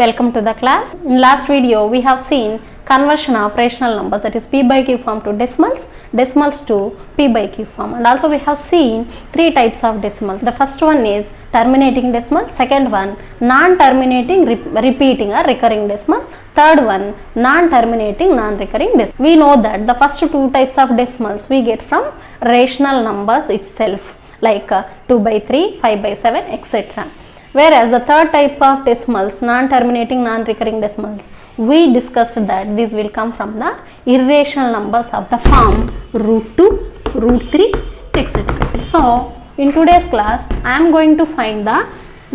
Welcome to the class. In last video we have seen conversion of rational numbers, that is p by q form to decimals, decimals to p by q form, and also we have seen three types of decimals. The first one is terminating decimal, second one non-terminating repeating or recurring decimal, third one non-terminating non-recurring decimal. We know that the first two types of decimals we get from rational numbers itself, like 2 by 3, 5 by 7, etc. Whereas the third type of decimals, non-terminating non-recurring decimals, we discussed that these will come from the irrational numbers of the form root 2, root 3, etc. So in today's class I am going to find the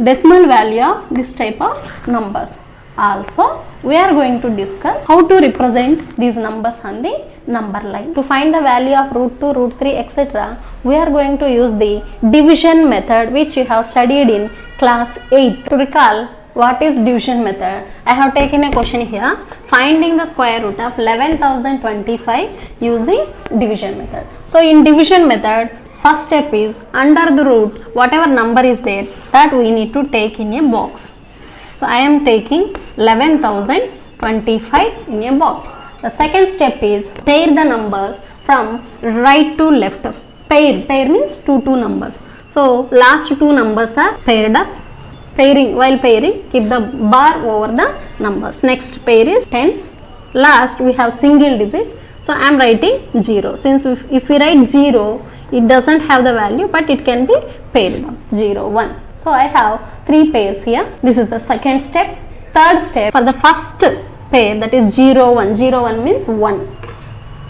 decimal value of this type of numbers. Also we are going to discuss how to represent these numbers on the number line. To find the value of root 2, root 3, etc., we are going to use the division method, which you have studied in class 8. To recall what is division method, I have taken a question here, finding the square root of 11,025 using division method. So in division method, first step is under the root, whatever number is there, that we need to take in a box. So I am taking 11,025 in a box. The second step is pair the numbers from right to left. Pair means two numbers. So last two numbers are paired up. While pairing, keep the bar over the numbers. Next pair is 10. Last we have single digit. So I am writing 0. Since if we write 0, it doesn't have the value, but it can be paired up. 0, 1. So I have 3 pairs here. This is the second step. Third step, for the first pair, that is 0, 1. 0, 1 means 1.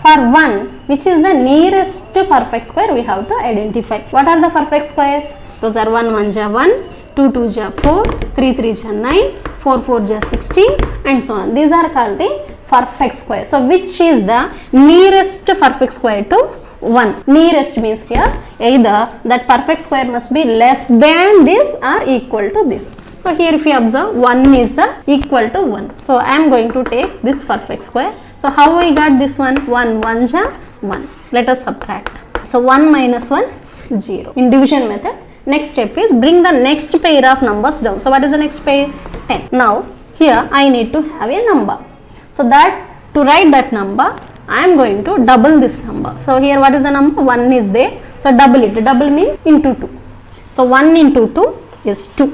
For 1, which is the nearest perfect square, we have to identify. What are the perfect squares? Those are 1 1 ja 1, 2 2 ja 4, 3 3 ja 9, 4 4 ja 16, and so on. These are called the perfect square. So which is the nearest perfect square to 1? Nearest means here either that perfect square must be less than this or equal to this. So here if you observe, 1 is the equal to 1. So I am going to take this perfect square. So how we got this one? 1 1 ja 1. Let us subtract. So 1 minus 1, 0. In division method, next step is bring the next pair of numbers down. So what is the next pair? 10. Now here I need to have a number. So that to write that number, I am going to double this number. So here what is the number? 1 is there. So double it. Double means into 2. So 1 into 2 is 2.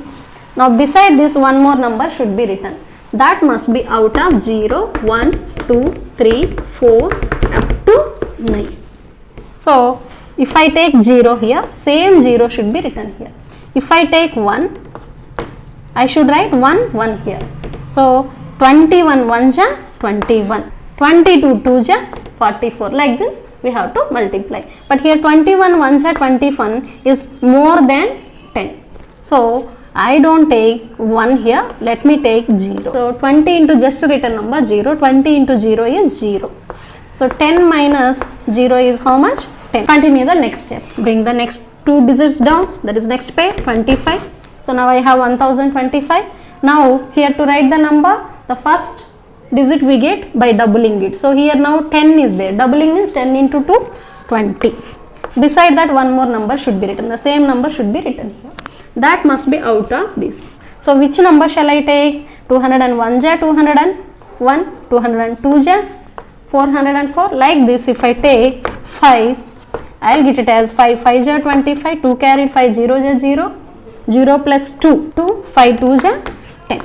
Now beside this, one more number should be written. That must be out of 0, 1, 2, 3, 4 up to 9. So if I take 0 here, same 0 should be written here. If I take 1, I should write 1, 1 here. So 21 1 ja 21. 22 2 ja 44. Like this we have to multiply. But here 21 1 ja 21 is more than 10. So I don't take 1 here, let me take 0. So 20 into just written number 0, 20 into 0 is 0. So 10 minus 0 is how much? 10. Continue the next step. Bring the next 2 digits down, that is next pair, 25. So now I have 1025. Now here to write the number, the first digit we get by doubling it. So here now 10 is there. Doubling means 10 into 2, 20. Beside that, one more number should be written. The same number should be written here. That must be out of this. So which number shall I take? 201 ja 201, 202 ja 404. Like this, if I take 5, I will get it as 5 5 ja 25, 2 carried 5 0 ja 0, 0 plus 2, 2, 5 2 ja 10.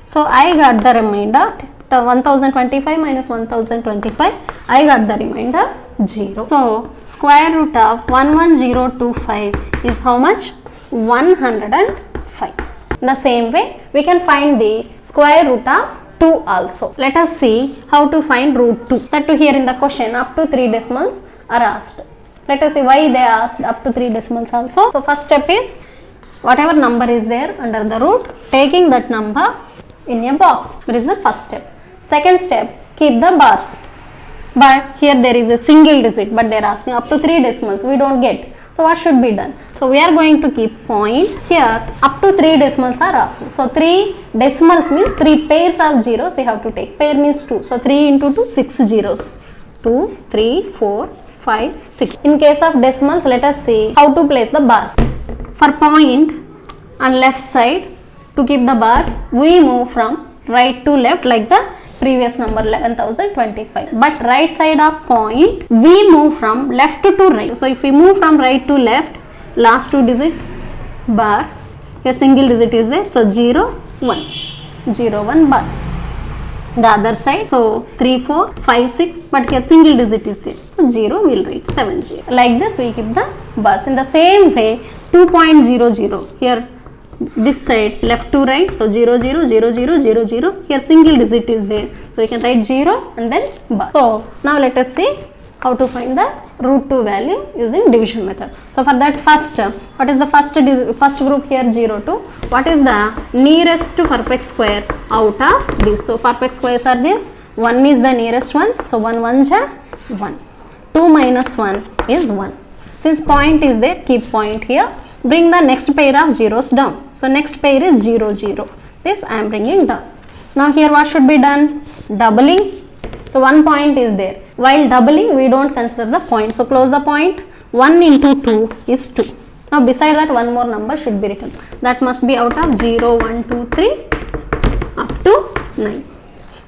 So I got the remainder 1025 minus 1025, I got the remainder 0. So square root of 11025 is how much? 105. In the same way, we can find the square root of 2 also. Let us see how to find root 2. That to here in the question, up to 3 decimals are asked. Let us see why they asked up to 3 decimals also. So first step is whatever number is there under the root, taking that number in a box. That is the first step. Second step, keep the bars. But here there is a single digit, but they are asking up to 3 decimals. We don't get. So what should be done? So we are going to keep point here. Up to 3 decimals are asked. So 3 decimals means 3 pairs of zeros you have to take. Pair means 2. So 3 into 2, 6 zeros. 2, 3, 4, 5, 6. In case of decimals, let us see how to place the bars. For point on left side, to keep the bars, we move from right to left like the previous number 11,025. But right side of point we move from left to right. So if we move from right to left, last two digit bar, a single digit is there, so 0 1, 0 1 bar. The other side, so 3 4 5 6, but here single digit is there, so 0 will write 7 0. Like this we keep the bars. In the same way 2.00, here this side left to right, so 0 0 0 0 0 0, here single digit is there, so we can write 0 and then bar. So now let us see how to find the root 2 value using division method. So for that, first, what is the first group here? 0 2. What is the nearest to perfect square out of this? So perfect squares are this. 1 is the nearest one, so 1 1 ja 1. 2 minus 1 is 1. Since point is there, keep point here. Bring the next pair of zeros down. So next pair is 0 0. This I am bringing down. Now here what should be done? Doubling. So one point is there. While doubling, we don't consider the point. So close the point. 1 into 2 is 2. Now beside that, one more number should be written. That must be out of 0, 1, 2, 3 up to 9.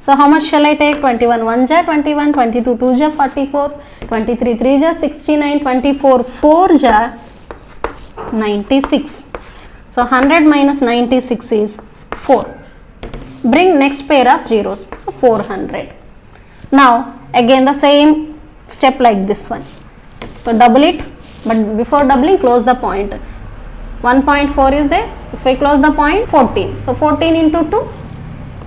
So how much shall I take? 21 1 ja 21, 22 2 ja 44, 23 3 ja 69, 24 4 ja 96. So 100 minus 96 is 4. Bring next pair of zeros. So 400. Now again the same step like this one. So double it, but before doubling, close the point. 1.4 is there. If I close the point, 14. So 14 into 2,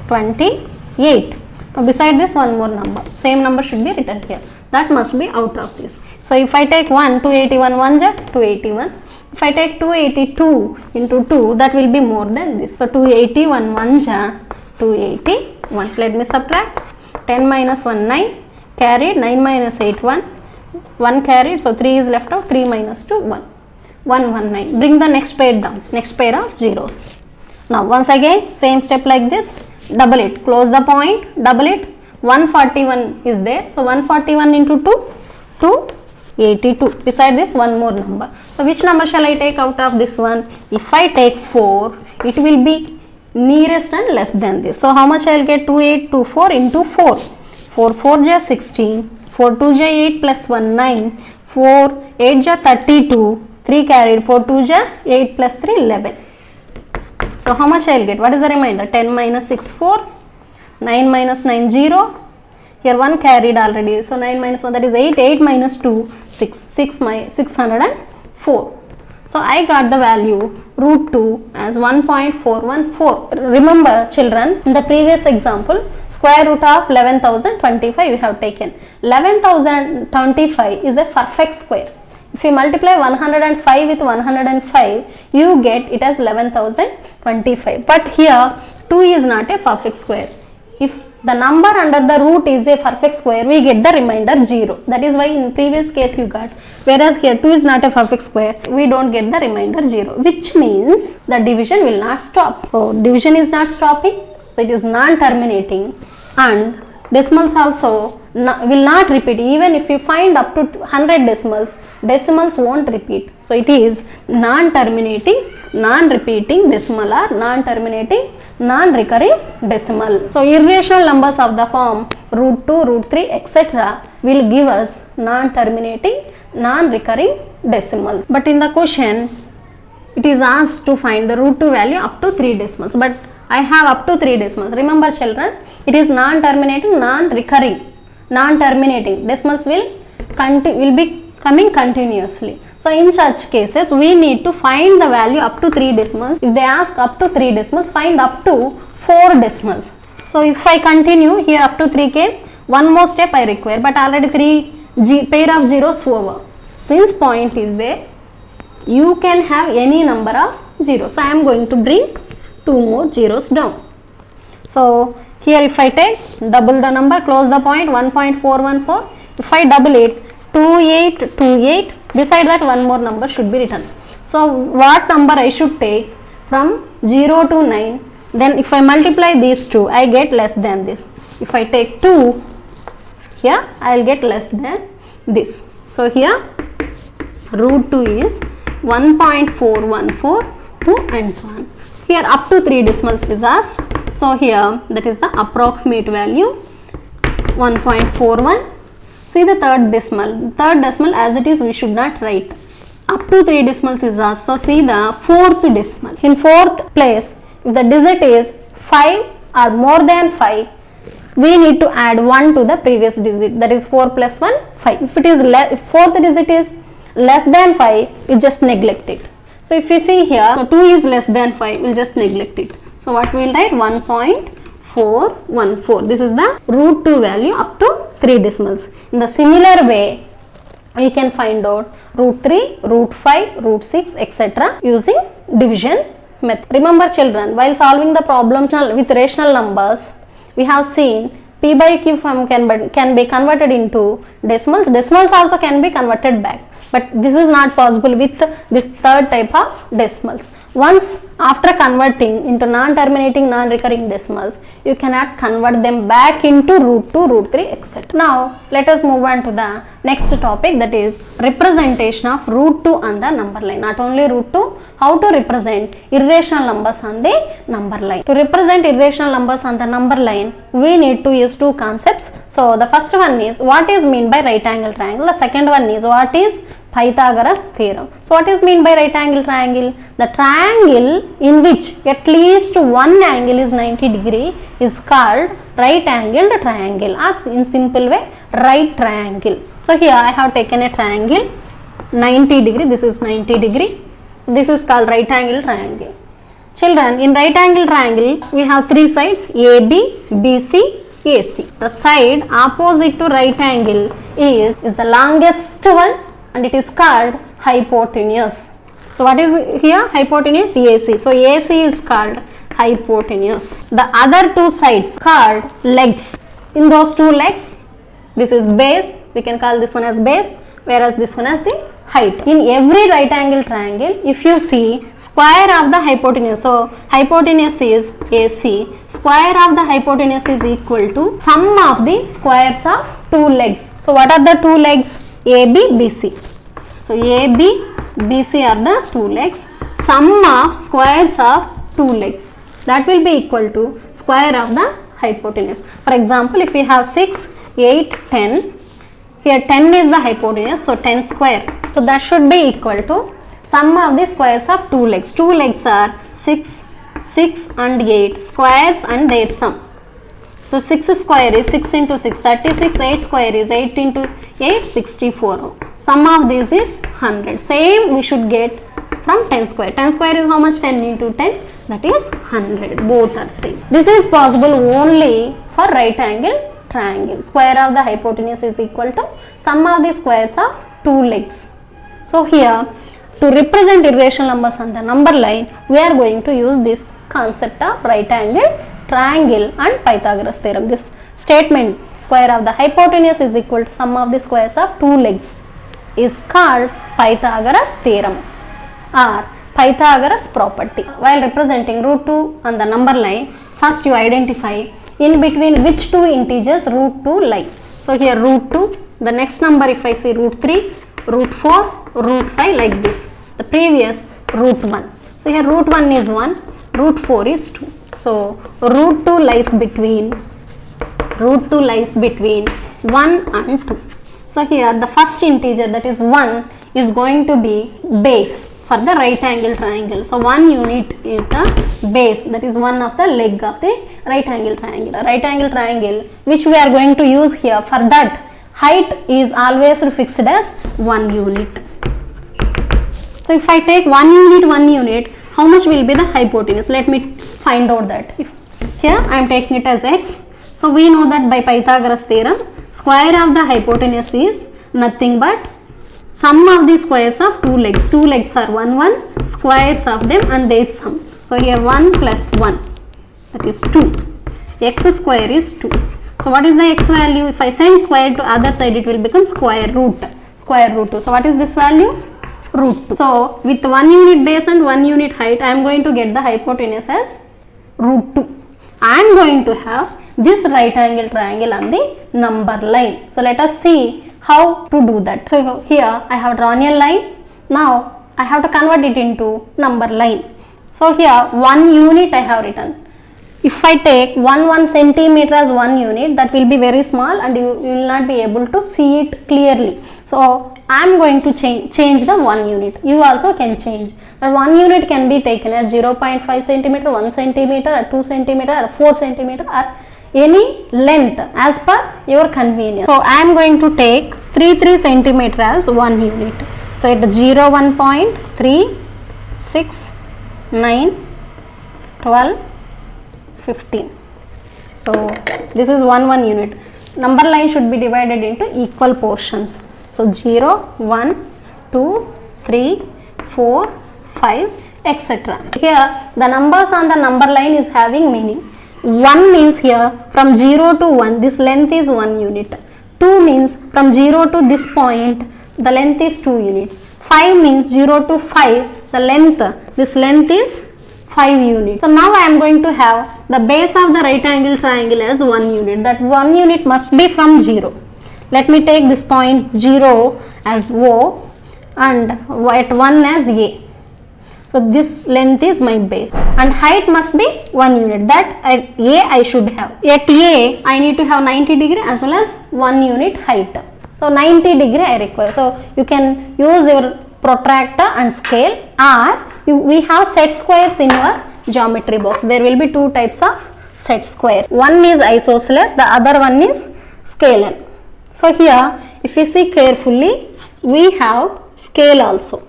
28. Now beside this, one more number. Same number should be written here. That must be out of this. So if I take 1, 281 1 ja 281. If I take 282 into 2, that will be more than this. So 281 1 ja 281. Let me subtract. 10 minus 1 9, carried. 9 minus 8 1, 1 carried, so 3 is left out. 3 minus 2 1, 1 1 9. Bring the next pair down, next pair of zeros. Now once again same step like this, double it, close the point, double it. 141 is there, so 141 into 2, 282. Beside this, one more number. So which number shall I take out of this one? If I take 4, it will be nearest and less than this. So how much I will get? 2824 into 4. 4 4 ja 16, 4 2 ja 8 plus 1 9, 4 8 ja 32, 3 carried, 4 2 ja 8 plus 3 11. So how much I will get? What is the remainder? 10 minus 6 4, 9 minus 9 0. Here 1 carried already, so 9 minus 1, that is 8, 8 minus 2 6, 604. So I got the value root 2 as 1.414. Remember children, in the previous example, square root of 11,025 we have taken. 11,025 is a perfect square. If you multiply 105 with 105, you get it as 11,025. But here 2 is not a perfect square. If the number under the root is a perfect square, we get the remainder 0. That is why in previous case you got. Whereas here 2 is not a perfect square, we don't get the remainder 0. Which means the division will not stop. So division is not stopping. So it is non-terminating. And decimals also will not repeat. Even if you find up to 100 decimals won't repeat. So it is non-terminating, non-repeating decimal or non-terminating, non-recurring decimal. So irrational numbers of the form root 2, root 3, etc. will give us non-terminating, non-recurring decimals. But in the question, it is asked to find the root 2 value up to 3 decimals. But I have up to 3 decimals. Remember children, it is non-terminating, non-recurring. Non-terminating decimals will be coming continuously. So in such cases, we need to find the value up to 3 decimals. If they ask up to 3 decimals, find up to 4 decimals. So if I continue, here up to 3 came, one more step I require, but already 3 pair of zeros over. Since point is there, you can have any number of zeros. So I am going to bring 2 more zeros down. So here if I take, double the number, close the point, 1.414. If I double it, 2828, beside that one more number should be written. So what number I should take from 0 to 9, then if I multiply these two, I get less than this. If I take 2, here I will get less than this. So here root 2 is 1.414, 2 and so on. Here up to 3 decimals is asked. So here that is the approximate value 1.41. See the third decimal. Third decimal as it is we should not write. Up to 3 decimals is asked. So see the fourth decimal. In fourth place, if the digit is 5 or more than 5, we need to add 1 to the previous digit. That is 4 plus 1, 5. If it is if fourth digit is less than 5, you just neglect it. So if we see here, so 2 is less than 5, we'll just neglect it. So what we will write? 1.414. This is the root 2 value up to 3 decimals. In the similar way, we can find out root 3, root 5, root 6, etc. using division method. Remember children, while solving the problems with rational numbers, we have seen p by q form can be converted into decimals. Decimals also can be converted back. But this is not possible with this third type of decimals. Once after converting into non-terminating, non-recurring decimals, you cannot convert them back into root 2, root 3, etc. Now, let us move on to the next topic, that is representation of root 2 on the number line. Not only root 2, how to represent irrational numbers on the number line. To represent irrational numbers on the number line, we need to use two concepts. So, the first one is what is mean by right angle triangle. The second one is what is Pythagoras Theorem. So what is mean by right angle triangle? The triangle in which at least one angle is 90 degree is called right angled triangle, or in simple way right triangle. So here I have taken a triangle 90 degree, this is 90 degree, this is called right angle triangle. Children, in right angle triangle we have three sides, AB, BC, AC. The side opposite to right angle is the longest one, and it is called hypotenuse. So what is here? Hypotenuse, AC. So AC is called hypotenuse. The other two sides called legs. In those two legs, this is base, we can call this one as base, whereas this one as the height. In every right angle triangle, if you see square of the hypotenuse, so hypotenuse is AC, square of the hypotenuse is equal to sum of the squares of two legs. So what are the two legs? AB, BC. So AB, BC are the two legs. Sum of squares of two legs, that will be equal to square of the hypotenuse. For example, if we have 6, 8, 10, here 10 is the hypotenuse, so 10 square. So that should be equal to sum of the squares of two legs. Two legs are 6, 6 and 8 squares and their sum. So 6 square is 6 into 6, 36, 8 square is 8 into 8, 64. Sum of this is 100. Same we should get from 10 square. 10 square is how much? 10 into 10, that is 100. Both are same. This is possible only for right angle triangle. Square of the hypotenuse is equal to sum of the squares of two legs. So here, to represent irrational numbers on the number line, we are going to use this concept of right angle triangle and Pythagoras theorem. This statement, square of the hypotenuse is equal to sum of the squares of two legs, is called Pythagoras theorem or Pythagoras property. While representing root 2 on the number line, first you identify in between which two integers root 2 lie. So here root 2, the next number if I say root 3, root 4, root 5, like this. The previous root 1. So here root 1 is 1, root 4 is 2. So root 2 lies between 1 and 2. So here the first integer, that is 1, is going to be base for the right angle triangle. So 1 unit is the base, that is one of the leg of the right angle triangle. A right angle triangle which we are going to use here, for that height is always fixed as 1 unit. So if I take 1 unit, how much will be the hypotenuse? Let me find out that. If here I am taking it as x. So we know that by Pythagoras theorem, square of the hypotenuse is nothing but sum of the squares of two legs. Two legs are 1, 1, squares of them and their sum. So here 1 plus 1, that is 2. X square is 2. So what is the x value? If I send square to other side, it will become square root 2. So what is this value? Root 2. So with 1 unit base and 1 unit height, I am going to get the hypotenuse as root 2. I am going to have this right angle triangle on the number line. So let us see how to do that. So here I have drawn a line. Now I have to convert it into number line. So here 1 unit I have written. if I take 1 centimeter as 1 unit, that will be very small and you will not be able to see it clearly. So I am going to change the 1 unit. You also can change. The 1 unit can be taken as 0.5 centimeter, 1 centimeter, or 2 centimeter, or 4 centimeter, or any length as per your convenience. So I am going to take 3 centimeter as 1 unit. So it is 0, 1.3, 6, 9, 12, 15. So this is 1 unit. Number line should be divided into equal portions. So 0, 1, 2, 3, 4, 5, etc. Here the numbers on the number line is having meaning. 1 means here from 0 to 1 this length is 1 unit. 2 means from 0 to this point the length is 2 units. 5 means 0 to 5 the length, this length is 5 units. So now I am going to have the base of the right angle triangle as 1 unit. That 1 unit must be from 0. Let me take this point 0 as O and at 1 as A. So this length is my base and height must be 1 unit. That at A I should have. At A I need to have 90 degree as well as 1 unit height. So 90 degree I require. So you can use your protractor and scale, or we have set squares in your geometry box. There will be 2 types of set square. One is isosceles, the other one is scalar. So here if you see carefully, we have scale also,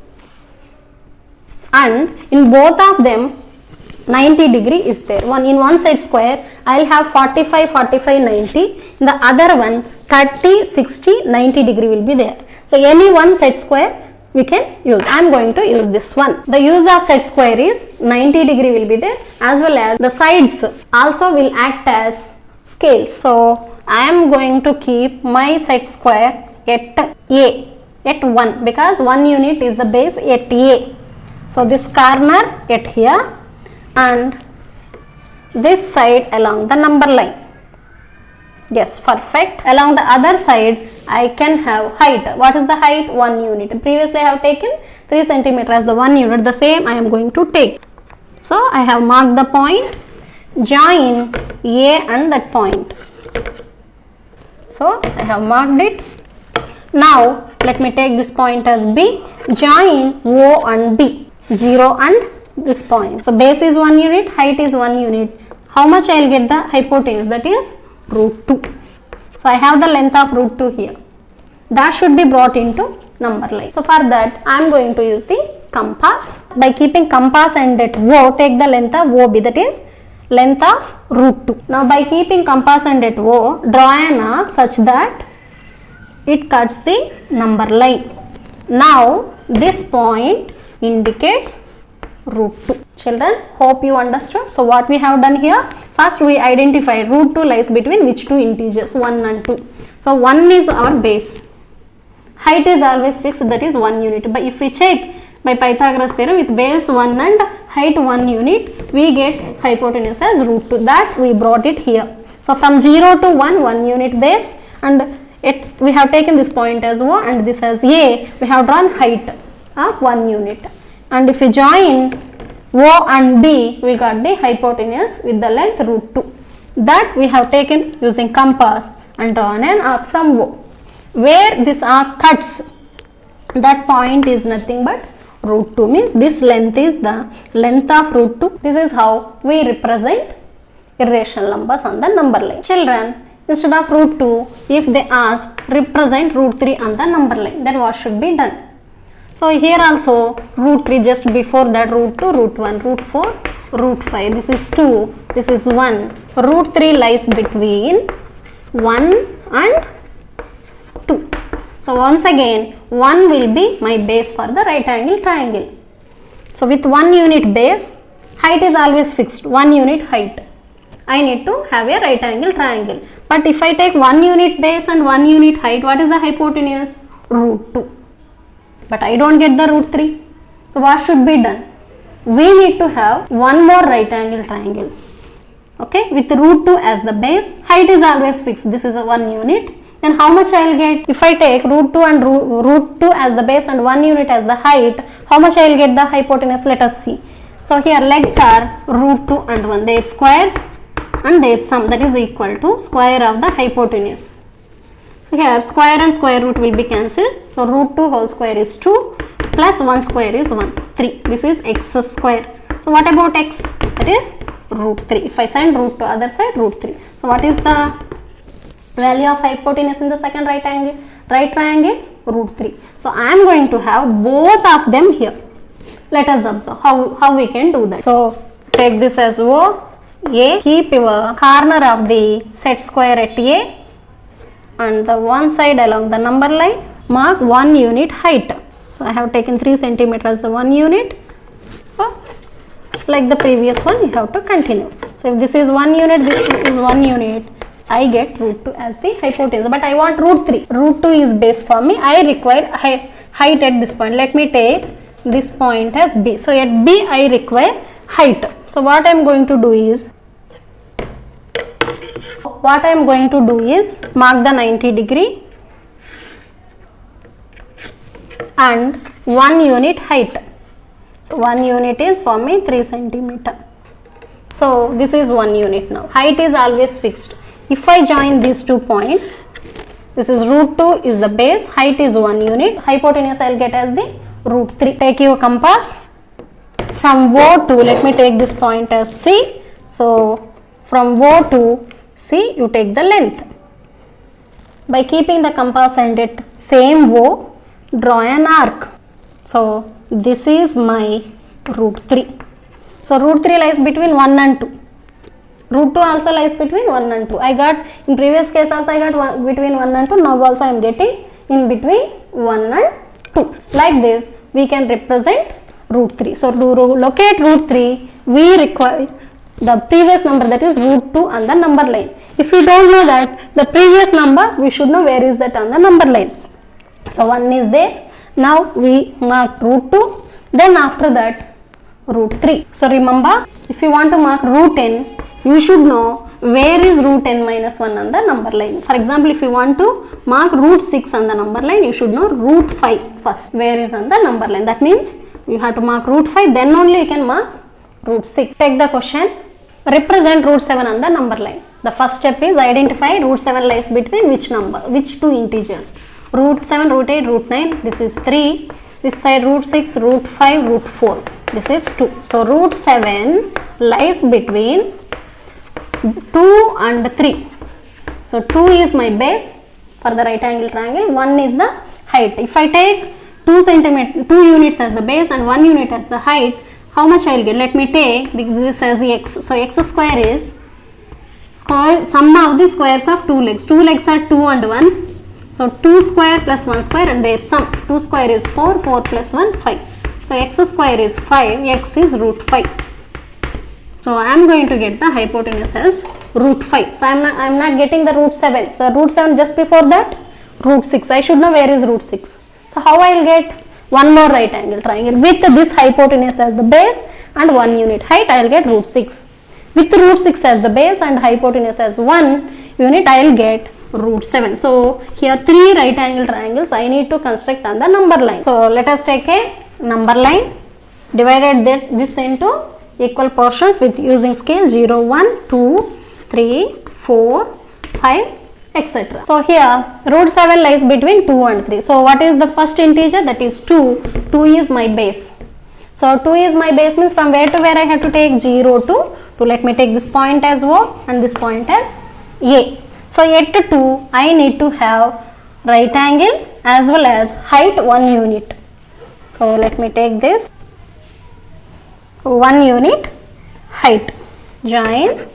and in both of them 90 degree is there. In one set square I will have 45, 45, 90. In the other one 30, 60, 90 degree will be there. So any one set square we can use. I am going to use this one. The use of set square is 90 degree will be there, as well as the sides also will act as scales. So I am going to keep my set square at A, at 1, because 1 unit is the base at A. So this corner at here and this side along the number line. Yes, perfect. Along the other side I can have height. What is the height? 1 unit. Previously I have taken 3 centimeter as the 1 unit. The same I am going to take. So I have marked the point. Join A and that point. So I have marked it. Now let me take this point as B. Join O and B. 0 and this point. So base is 1 unit, height is 1 unit. How much I will get the hypotenuse? That is root 2. So I have the length of root 2 here. That should be brought into number line. So for that I am going to use the compass. By keeping compass and at O, take the length of OB, that is length of root 2. Now by keeping compass and at O, draw an arc such that it cuts the number line. Now this point indicates root 2. Children, hope you understood. So what we have done here, first we identified root 2 lies between which two integers, 1 and 2. So 1 is our base. Height is always fixed, that is 1 unit. But if we check by Pythagoras theorem, with base 1 and height 1 unit, we get hypotenuse as root 2. That we brought it here. So from 0 to 1, 1 unit base, and we have taken this point as O and this as A. We have drawn height of 1 unit. And if we join O and B, we got the hypotenuse with the length root 2. That we have taken using compass and drawn an arc from O. Where this arc cuts, that point is nothing but root 2, means this length is the length of root 2. This is how we represent irrational numbers on the number line. Children, instead of root 2, if they ask represent root 3 on the number line, then what should be done? So here also root 3, just before that root 2, root 1, root 4, root 5. This is 2, this is 1. Root 3 lies between 1 and 2. So once again 1 will be my base for the right angle triangle. So with 1 unit base, height is always fixed, 1 unit height. I need to have a right angle triangle. But if I take 1 unit base and 1 unit height, what is the hypotenuse? Root 2. But I don't get the root 3. So what should be done? We need to have one more right angle triangle. Okay, with root 2 as the base, height is always fixed. This is a 1 unit. Then how much I will get? If I take root 2 and root 2 as the base and 1 unit as the height, how much I will get the hypotenuse? Let us see. So here legs are root 2 and 1. Their squares and their sum, that is equal to square of the hypotenuse. So here square and square root will be cancelled. So root 2 whole square is 2 plus 1 square is 1, 3. This is x square. So what about x? That is root 3. If I send root to other side, root 3. So what is the value of hypotenuse in the second right triangle? Root 3. So I am going to have both of them here. Let us observe how we can do that. So take this as O, A, keep your corner of the set square at A and the one side along the number line, mark 1 unit height. So I have taken 3 cm as the 1 unit. So like the previous one, you have to continue. So if this is 1 unit, this is 1 unit, I get root 2 as the hypotenuse, but I want root 3. Root 2 is base for me. I require height at this point. Let me take this point as B. So at B I require height. So what I am going to do is mark the 90 degree and 1 unit height. So 1 unit is for me 3 cm. So this is 1 unit now. Height is always fixed. If I join these 2 points, this is root 2 is the base, height is 1 unit, hypotenuse I will get as the root 3. Take your compass from O to, let me take this point as C. So from O to C you take the length. By keeping the compass end at same O, draw an arc. So this is my root 3. So root 3 lies between 1 and 2. Root 2 also lies between 1 and 2. I got in previous case also I got between 1 and 2. Now also I am getting in between 1 and 2. Like this we can represent root 3. So to locate root 3 we require the previous number, that is root 2 on the number line. If we don't know that the previous number, we should know where is that on the number line. So 1 is there. Now we mark root 2, then after that root 3. So remember, if you want to mark root n, you should know where is root n minus 1 on the number line. For example, if you want to mark root 6 on the number line, you should know root 5 first, where is on the number line. That means you have to mark root 5, then only you can mark root 6. Take the question, represent root 7 on the number line. The first step is identify root 7 lies between which number, which 2 integers. Root 7, root 8, root 9, this is 3. This side root 6, root 5, root 4. This is 2. So root 7 lies between 2 and 3. So 2 is my base for the right angle triangle, 1 is the height. If I take 2 units as the base and 1 unit as the height, how much I will get? Let me take this as x. So x square is sum of the squares of 2 legs. 2 legs are 2 and 1. So 2 square plus 1 square and their sum. 2 square is 4, 4 plus 1, 5. So x square is 5, x is root 5. So I am going to get the hypotenuse as root 5. So I am not getting the root 7. The root 7 just before that, root 6. I should know where is root 6. So how I will get one more right angle triangle with this hypotenuse as the base and 1 unit height, I will get root 6. With root 6 as the base and hypotenuse as 1 unit, I will get root 7. So here 3 right angle triangles I need to construct on the number line. So let us take a number line, divided this into equal portions with using scale 0, 1, 2, 3, 4, 5, etc. So here root 7 lies between 2 and 3. So what is the first integer? That is 2. 2 is my base. So 2 is my base means from where to where I have to take 0 to 2. Let me take this point as O and this point as A. So at 2 I need to have right angle as well as height 1 unit. So let me take this 1 unit height. Join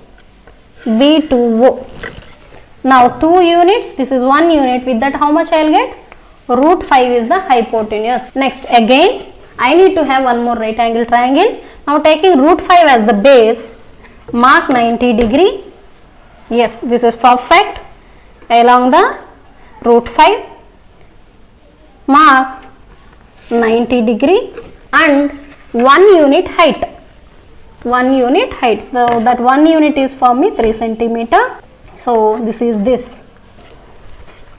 B to O. Now 2 units, this is 1 unit, with that how much I will get? Root 5 is the hypotenuse. Next again I need to have one more right angle triangle. Now taking root 5 as the base, mark 90 degree. Yes, this is perfect. Along the root 5, mark 90 degree and 1 unit height. 1 unit height. So that 1 unit is for me 3 centimeter. So this is this.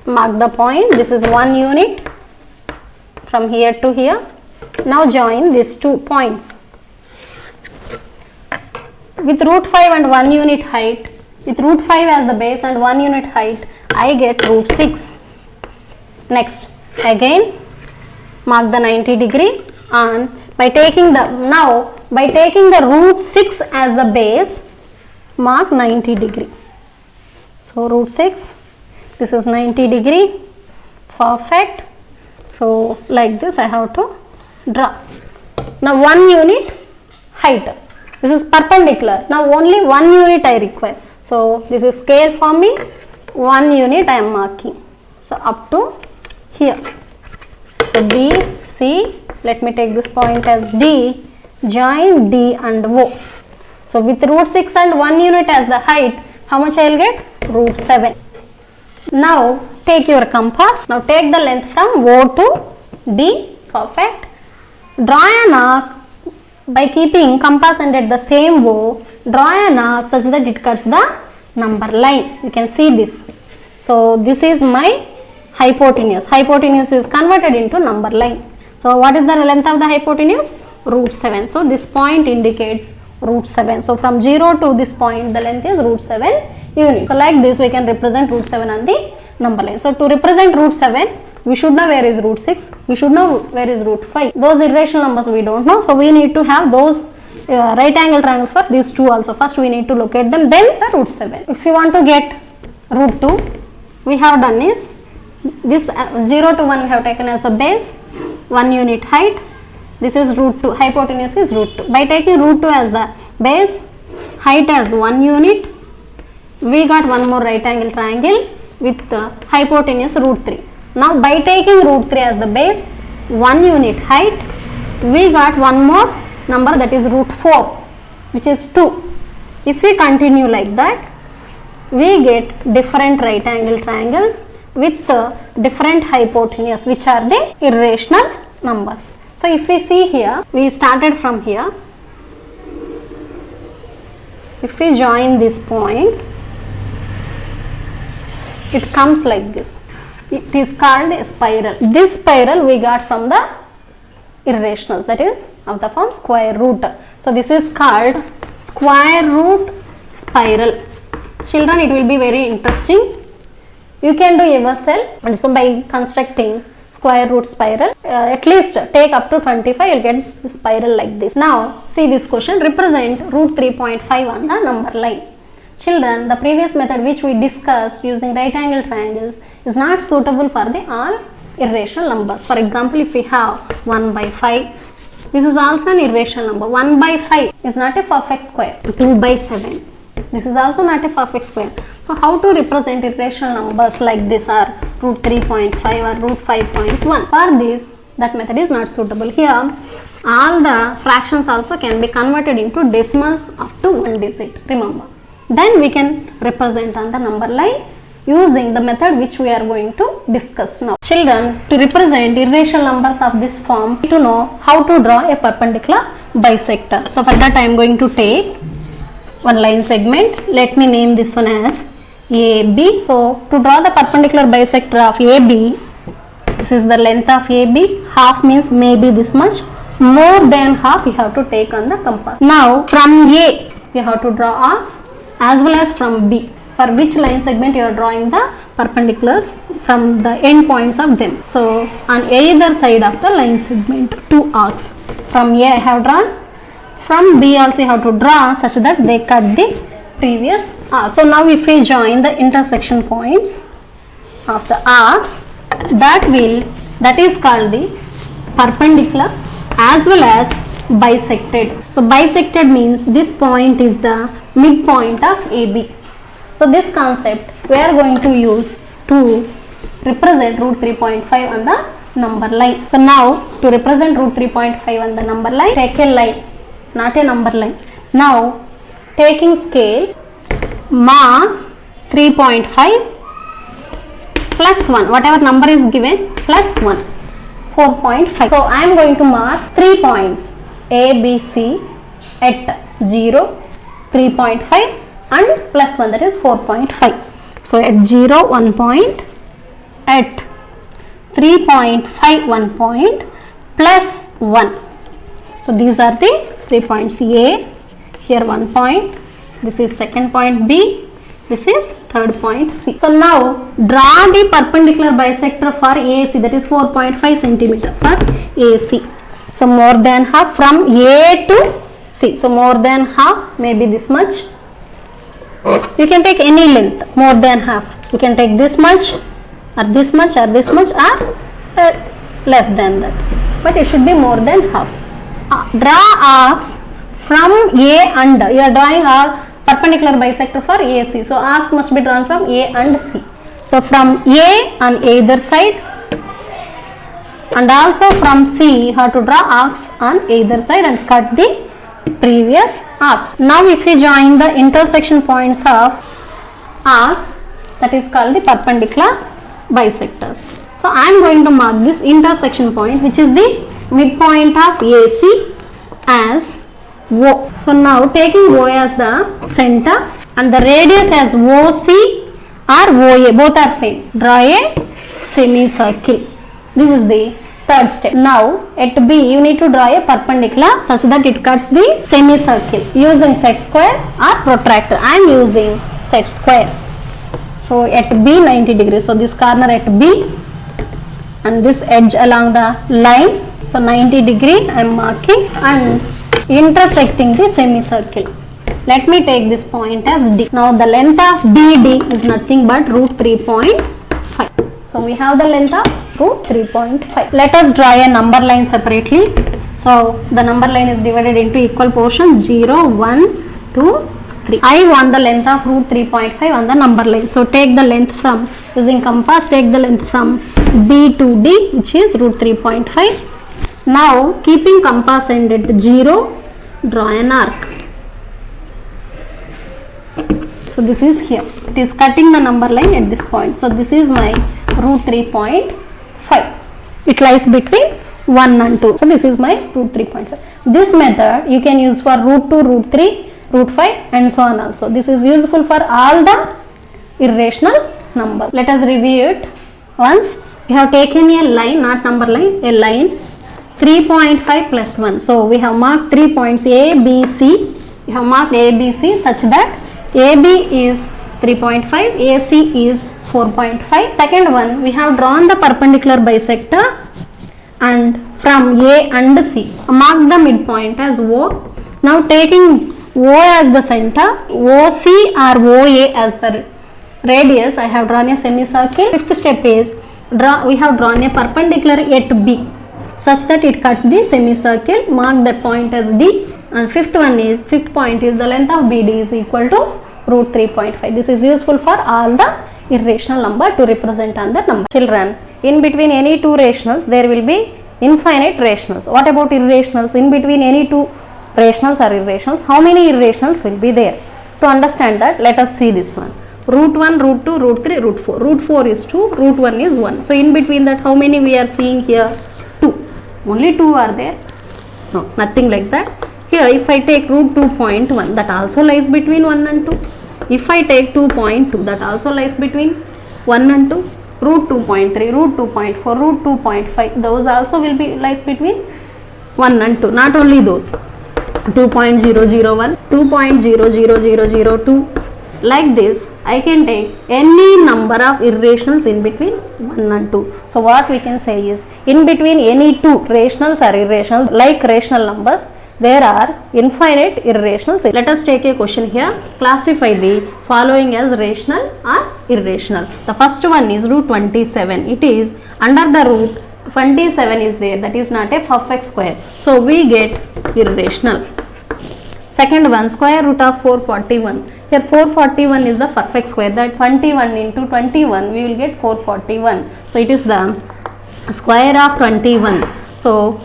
Mark the point. This is 1 unit from here to here. Now join these 2 points. With root 5 and 1 unit height, With root 5 as the base and 1 unit height, I get root 6. Next, again mark the 90 degree, and by taking the root 6 as the base, mark 90 degree. So root 6, this is 90 degree, perfect. So like this I have to draw. Now 1 unit height, this is perpendicular, now only 1 unit I require. So this is scale for me, 1 unit I am marking. So up to here. So B, C, let me take this point as D, join D and O. So with root 6 and 1 unit as the height, how much I will get? Root 7. Now take your compass. Now take the length from O to D, perfect. Draw an arc by keeping compass and at the same O. Draw an arc such that it cuts the number line. You can see this. So this is my hypotenuse. Hypotenuse is converted into number line. So what is the length of the hypotenuse? Root 7. So this point indicates root 7. So from 0 to this point the length is root 7 units. So like this we can represent root 7 on the number line. So to represent root 7, we should know where is root 6, we should know where is root 5. Those irrational numbers we don't know. So we need to have those right angle triangles for these two also. First we need to locate them, then the root 7. If you want to get root 2, we have done is this 0 to 1 we have taken as the base, 1 unit height. This is root 2, hypotenuse is root 2. By taking root 2 as the base, height as 1 unit, we got one more right angle triangle with hypotenuse root 3. Now by taking root 3 as the base, 1 unit height, we got one more number, that is root 4, which is 2. If we continue like that, we get different right angle triangles with different hypotenuse, which are the irrational numbers. So if we see here, we started from here. If we join these points, it comes like this. It is called a spiral. This spiral we got from the irrationals, that is of the form square root. So this is called square root spiral. Children, it will be very interesting. You can do yourself also by constructing square root spiral. At least take up to 25, you will get the spiral like this. Now see this question, represent root 3.5 on the number line. Children, the previous method which we discussed using right angle triangles is not suitable for the all irrational numbers. For example, if we have 1 by 5, this is also an irrational number. 1 by 5 is not a perfect square. 2 by 7, this is also not a perfect square. So how to represent irrational numbers like this, are root 3.5 or root 5.1? For this, that method is not suitable. Here all the fractions also can be converted into decimals up to 1 digit, remember. Then we can represent on the number line using the method which we are going to discuss now. Children, to represent irrational numbers of this form, you need to know how to draw a perpendicular bisector. So for that I am going to take one line segment. Let me name this one as AB. So to draw the perpendicular bisector of AB, this is the length of AB. Half means maybe this much. More than half you have to take on the compass. Now from A you have to draw arcs, as well as from B, for which line segment you are drawing the perpendiculars from the end points of them. So on either side of the line segment, 2 arcs. From A I have drawn, from B also you have to draw such that they cut the previous arc. So now if we join the intersection points of the arcs, that is called the perpendicular as well as bisected. So bisected means this point is the midpoint of AB. So this concept we are going to use to represent root 3.5 on the number line. So now to represent root 3.5 on the number line, take a line, not a number line. Now taking scale, mark 3.5 plus 1, whatever number is given, plus 1, 4.5. So I am going to mark 3 points A, B, C at 0, 3.5 and plus 1, that is 4.5. So at 0 1 point, at 3.5 1 point, plus 1. So these are the 3 points. A, here 1 point, this is second point B, This is third point C. So now draw the perpendicular bisector for AC, that is 4.5 centimeter for AC. So more than half from A to C. So more than half, maybe this much. You can take any length, more than half. You can take this much or this much or this much or less than that. But it should be more than half. Draw arcs from A and you are drawing a perpendicular bisector for AC. So arcs must be drawn from A and C. So from A on either side and also from C you have to draw arcs on either side and cut the previous arcs. Now if we join the intersection points of arcs, that is called the perpendicular bisectors. So I am going to mark this intersection point, which is the midpoint of AC, as O. So now taking O as the center and the radius as OC or OA, both are same. Draw a semicircle. This is the third step. Now at B you need to draw a perpendicular such that it cuts the semicircle using set square or protractor. I am using set square. So at B 90 degrees. So this corner at B and this edge along the line. So 90 degree I am marking and intersecting the semicircle. Let me take this point as D. Now the length of BD is nothing but root 3.5. So we have the length of root 3.5. Let us draw a number line separately. So the number line is divided into equal portions 0, 1, 2, 3. I want the length of root 3.5 on the number line. So take the length from, using compass, take the length from B to D, which is root 3.5. Now keeping compass end at 0, draw an arc. So this is here. It is cutting the number line at this point. So this is my root 3.5. It lies between 1 and 2. So this is my root 3.5. This method you can use for root 2, root 3, root 5 and so on also. This is useful for all the irrational numbers. Let us review it once. We have taken a line, not number line, a line 3.5 plus 1. So we have marked 3 points A, B, C. We have marked A, B, C such that AB is 3.5, AC is 4.5. Second one, we have drawn the perpendicular bisector and from A and C. Mark the midpoint as O. Now taking O as the center, OC or OA as the radius, I have drawn a semicircle. Fifth step is, we have drawn a perpendicular at B such that it cuts the semicircle. Mark that point as D. And fifth point is the length of BD is equal to root 3.5. This is useful for all the irrational number to represent on the number. Children, in between any two rationals there will be infinite rationals. What about irrationals? In between any two rationals or irrationals, how many irrationals will be there? To understand that, let us see this one. Root 1, root 2, root 3, root 4. Root 4 is 2, root 1 is 1. So in between that, how many we are seeing here? 2. Only 2 are there? No, nothing like that. Here if I take root 2.1, that also lies between 1 and 2. If I take 2.2, that also lies between 1 and 2. Root 2.3, root 2.4, root 2.5, those also will be lies between 1 and 2. Not only those, 2.001, 2.00002. Like this, I can take any number of irrationals in between 1 and 2. So what we can say is, in between any two rationals or irrationals, like rational numbers, there are infinite irrationals. Let us take a question here. Classify the following as rational or irrational. The first one is root 27. It is under the root 27 is there. That is not a perfect square. So we get irrational. Second one, square root of 441. Here 441 is the perfect square. That 21 into 21 we will get 441. So it is the square of 21. So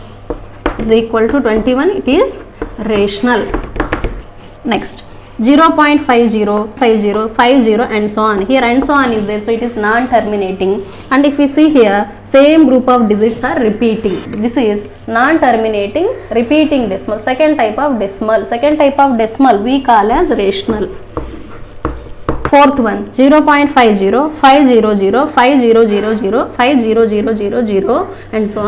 is equal to 21, it is rational. Next, 0.50, 50, 50 and so on. Here and so on is there, so it is non-terminating. And if we see here, same group of digits are repeating. This is non-terminating, repeating decimal. Second type of decimal we call as rational. fourth one 0.50, 500, 5000, 50000 and so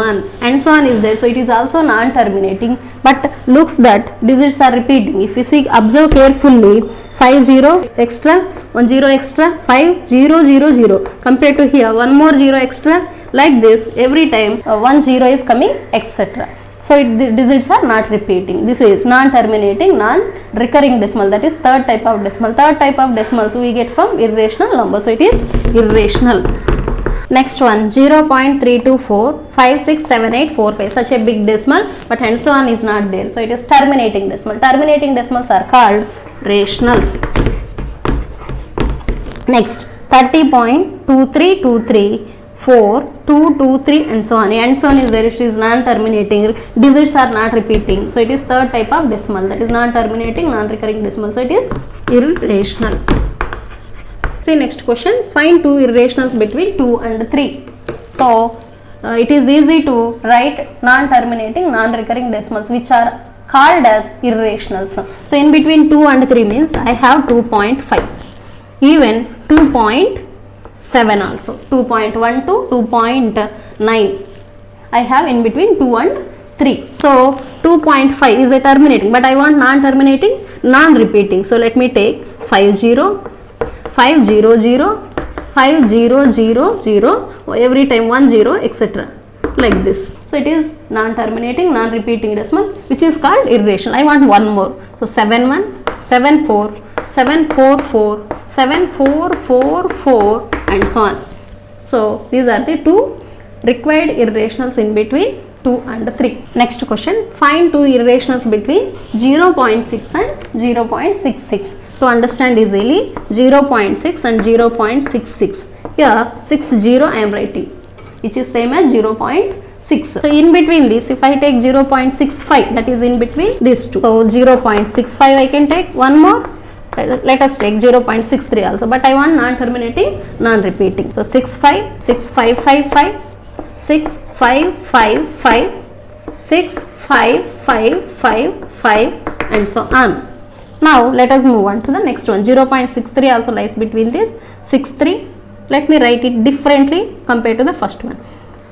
on is there. So it is also non-terminating, but looks that digits are repeating. If you see, observe carefully, 50 extra, 10 extra, 5000 compared to here one more 0 extra, like this every time 1 0 is coming, etc. So the digits are not repeating. This is non-terminating, non-recurring decimal. That is third type of decimal. Third type of decimals we get from irrational number. So it is irrational. Next one 0.324, 567845. Such a big decimal, but and so on is not there. So it is terminating decimal. Terminating decimals are called rationals. Next 30.2323, 4, 2, 2, 3 and so on is there. It is non-terminating, digits are not repeating. So it is third type of decimal, that is non-terminating, non-recurring decimal. So it is irrational. See next question, find two irrationals between 2 and 3. So it is easy to write non-terminating, non-recurring decimals which are called as irrationals. So in between 2 and 3 means I have 2.5, even 2.7 also, 2.1 to 2.9 I have in between 2 and 3. So 2.5 is a terminating, but I want non-terminating, non-repeating. So let me take 50, 500, 5000, every time 10, etc. like this. So it is non-terminating, non-repeating decimal which is called irrational. I want one more. So 71, 74, 744, 7444 and so on. So these are the two required irrationals in between 2 and 3. Next question, find two irrationals between 0.6 and 0.66. To understand easily, 0.6 and 0.66. Here 60 I am writing, which is same as 0.6. So in between this, if I take 0.65, that is in between these two. So 0.65 I can take one more. Let us take 0.63 also, but I want non-terminating, non-repeating. So 65, 6555, 6555, 6555 and so on. Now let us move on to the next one. 0.63 also lies between this. 63, let me write it differently compared to the first one.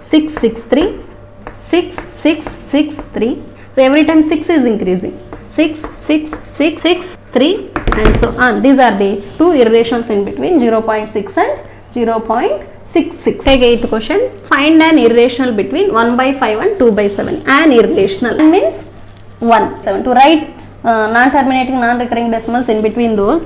663, 6663. So every time 6 is increasing. 66663 and so on. These are the two irrationals in between 0.6 and 0.66. Take 8th question. Find an irrational between 1/5 and 2/7. An irrational means 1. 7. To write non-terminating, non-recurring decimals in between those,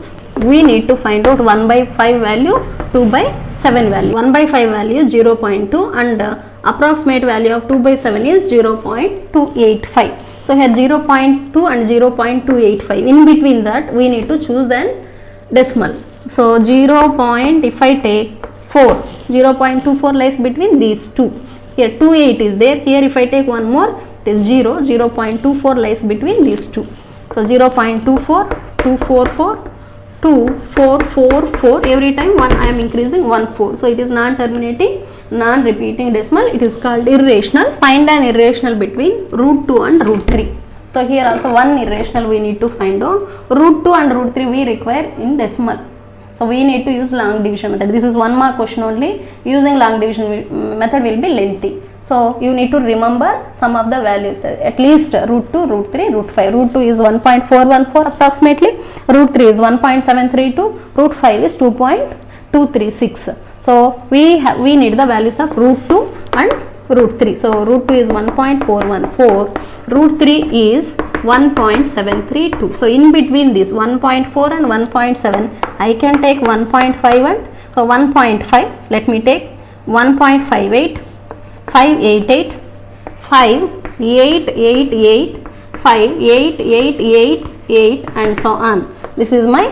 we need to find out 1/5 value, 2/7 value. 1/5 value is 0.2 and approximate value of 2/7 is 0.285. So here 0.2 and 0.285. In between that we need to choose an decimal. So 0. If I take 4, 0.24 lies between these two. Here 28 is there. Here if I take one more, it is 0. 0.24 lies between these two. So 0.24, 244, 2444. Every time one I am increasing 1 4. So it is non-terminating, non-repeating decimal. It is called irrational. Find an irrational between √2 and √3. So here also one irrational we need to find out. √2 and √3 we require in decimal. So we need to use long division method. This is 1 mark question only. Using long division method will be lengthy. So you need to remember some of the values, at least √2, √3, √5. √2 is 1.414 approximately, √3 is 1.732, √5 is 2.236. So we need the values of √2 and √3. So √2 is 1.414, √3 is 1.732. So in between this 1.4 and 1.7 I can take 1.5 and so 1.5. Let me take 1.58, 588, 5888, 58888 and so on. This is my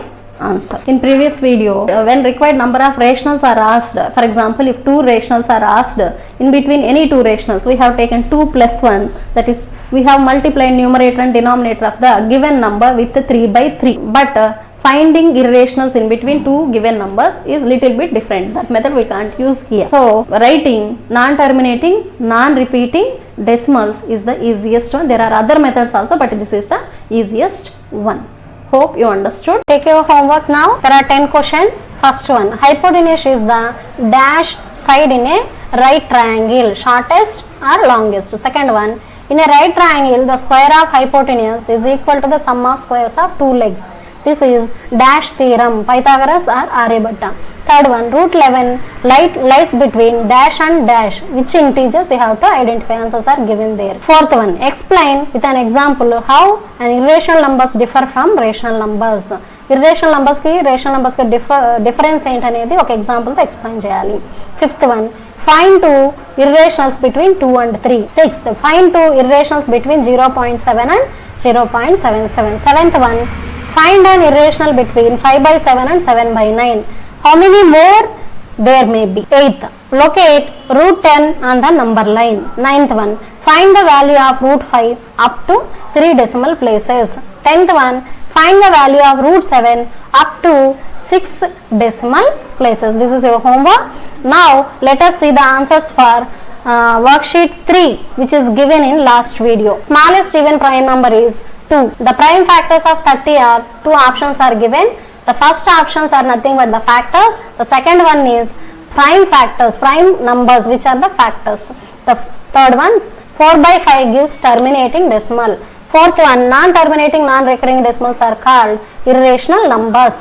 answer. In previous video, when required number of rationals are asked, for example if two rationals are asked, in between any two rationals we have taken 2 plus 1, that is we have multiplied numerator and denominator of the given number with 3/3. But finding irrationals in between two given numbers is little bit different. That method we can't use here. So writing non-terminating, non-repeating decimals is the easiest one. There are other methods also, but this is the easiest one. Hope you understood. Take your homework now. There are 10 questions. First one, hypotenuse is the dash side in a right triangle, shortest or longest. Second one, in a right triangle, the square of hypotenuse is equal to the sum of squares of two legs. This is dash theorem, Pythagoras or Aryabhatta. Third one, root 11 lies between dash and dash. Which integers you have to identify? Answers are given there. Fourth one, explain with an example how an irrational numbers differ from rational numbers. Irrational numbers ki rational numbers ki difference ఏంటనేది ఒక example తో explain చేయాలి. Fifth one, find two irrationals between 2 and 3. Sixth, find two irrationals between 0.7 and 0.77. Seventh one, find an irrational between 5/7 and 7/9. How many more there may be? Eighth, locate root 10 on the number line. Ninth one, find the value of root 5 up to 3 decimal places. Tenth one, find the value of root 7 up to 6 decimal places. This is your homework. Now let us see the answers for worksheet 3, which is given in last video. Smallest even prime number is 2. The prime factors of 30 are 2 options are given. The first options are nothing but the factors. The second one is prime factors, prime numbers, which are the factors. The third one, 4/5 gives terminating decimal. Fourth one, non-terminating, non-recurring decimals are called irrational numbers.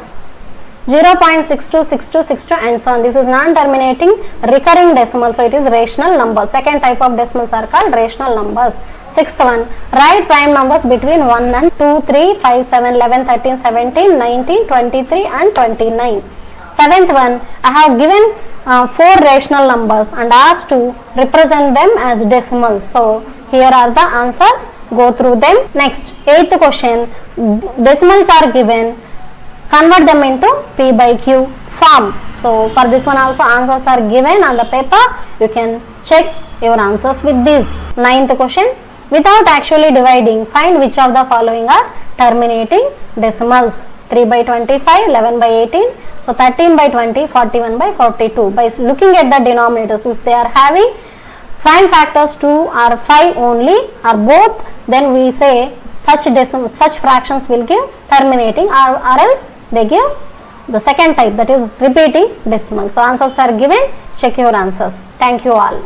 0.62, 62, 62 and so on. This is non-terminating recurring decimal, so it is rational numbers. Second type of decimals are called rational numbers. Sixth one, write prime numbers between 1 and 2, 3, 5, 7, 11, 13, 17, 19, 23 and 29. Seventh one, I have given 4 rational numbers and asked to represent them as decimals. So here are the answers. Go through them. Next, 8th question, decimals are given. Convert them into p/q form. So for this one also answers are given on the paper. You can check your answers with this. 9th question, without actually dividing, find which of the following are terminating decimals. 3/25, 11/18, so 13/20, 41/42. By looking at the denominators, if they are having prime factors 2 or 5 only or both, then we say such fractions will give terminating, or else they give the second type, that is repeating decimal. So answers are given. Check your answers. Thank you all.